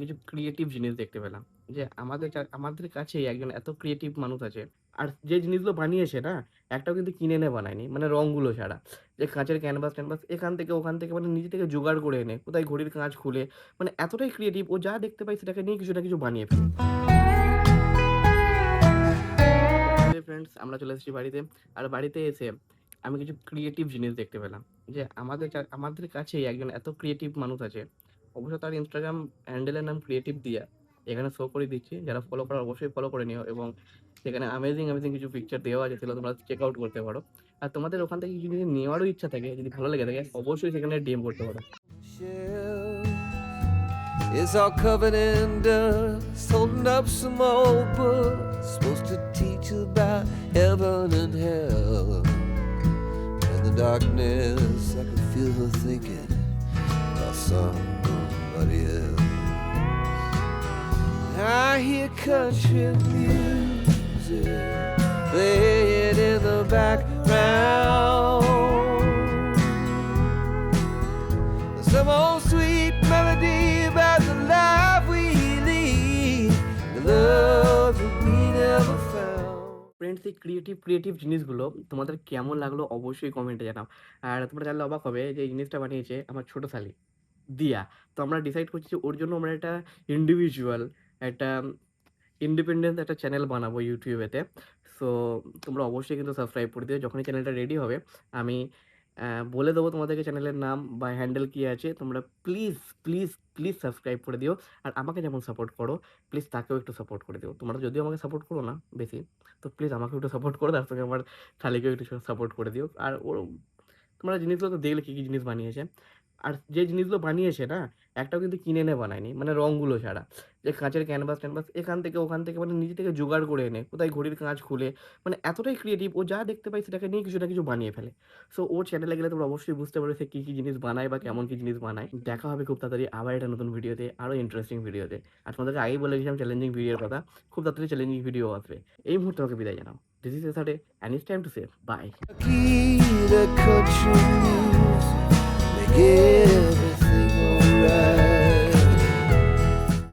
কিছু ক্রিয়েটিভ জিনিস দেখতে পেলাম। যে আমাদের কাছেই একজন এত ক্রিয়েটিভ মানুষ আছে। আর যে জিনিসগুলো বানিয়েছে না, একটাও কিন্তু কিনে এনে বানায়নি। মানে রংগুলো ছাড়া। যে কাঁচের ক্যানভাস-ট্যানভাস এখান থেকে ওখান থেকে মানে নিজে থেকে জোগাড় করে এনে, কোথায় ঘড়ির কাঁচ খুলে মানে এতটাই ক্রিয়েটিভ ও যা দেখতে পায় সেটাকে নিয়ে কিছু না কিছু বানিয়ে ফেলে। ফাইনালি ফ্রেন্ডস আমরা চলে এসেছি বাড়িতে। আর বাড়িতে এসে আমি কিছু ক্রিয়েটিভ জিনিস দেখতে পেলাম। যে আমাদের কাছেই একজন এত ক্রিয়েটিভ মানুষ আছে। অবশ্য তার Instagram হ্যান্ডেলের নাম ক্রিয়েটিভ দিয়া। এখানে শো করে দিচ্ছি। যারা ফলো করার অবশ্যই ফলো করে নিও এবং সেখানে অ্যামেজিং কিছু পিকচার দেওয়া আছে সেগুলো তোমরা চেক আউট করতে পারো। আর তোমাদের ওখান থেকে কিছু যদি নেওয়ারও ইচ্ছা থাকে, যদি ভালো লেগে থাকে অবশ্যই সেখানে ডিএম করতে পারো। It's all covered in dust, holding up some old books, supposed to teach about heaven and hell. In the darkness, I can feel her thinking about somebody else. I hear country music playing in the background. Some old sweet melody about the life we lead, the love that we never found. Friends এই creative জিনিসগুলো তোমাদের কেমন লাগলো অবশ্যই কমেন্টে জানাও। আর তোমরা জানলে অবাক হবে যে এই জিনিসটা বানিয়েছে আমার ছোট শালি দিয়া। তো আমরা ডিসাইড করছি যে ওর জন্য আমরা একটা ইন্ডিভিজুয়াল একটা ইন্ডিপেন্ডেন্ট একটা চ্যানেল বানাবো ইউটিউবেতে। সো তোমরা অবশ্যই কিন্তু সাবস্ক্রাইব করে দিও। যখনই চ্যানেলটা রেডি হবে আমি বলে দেবো তোমাদেরকে চ্যানেলের নাম বা হ্যান্ডেল কি আছে। তোমরা প্লিজ সাবস্ক্রাইব করে দিও। আর আমাকে যেমন সাপোর্ট করো প্লিজ তাকেও একটু সাপোর্ট করে দিও। তোমরা যদিও আমাকে সাপোর্ট করো না বেশি, তো প্লিজ আমাকেও একটু সাপোর্ট করো। তার সঙ্গে আমার শালিকেও একটু সাপোর্ট করে দিও। আর ওর তোমরা জিনিসগুলো তো দেখলে কী জিনিস বানিয়েছে। আর যে জিনিসগুলো বানিয়েছে না, একটাও কিন্তু কিনে এনে বানায়নি। মানে রংগুলো ছাড়া। যে কাঁচের ক্যানভাস-ট্যানভাস এখান থেকে ওখান থেকে মানে নিজে থেকে জোগাড় করে এনে, কোথায় ঘড়ির কাঁচ খুলে মানে এতটাই ক্রিয়েটিভ ও যা দেখতে পায় সেটাকে নিয়ে কিছু না কিছু বানিয়ে ফেলে। সো ওর চ্যানেলে গেলে তোমরা অবশ্যই বুঝতে পারবে সে কী জিনিস বানায় বা কেমন কী জিনিস বানায়। দেখা হবে খুব তাড়াতাড়ি আবার একটা নতুন ভিডিওতে, আরও ইন্টারেস্টিং ভিডিওতে। আর তোমাদেরকে আগেই বলে দিয়েছিলাম চ্যালেঞ্জিং ভিডিওর কথা। খুব তাড়াতাড়ি চ্যালেঞ্জিং ভিডিও আসবে। এই মুহূর্তে আমাকে বিদায় জানাও। This is a and it's time to say bye. The country music, make it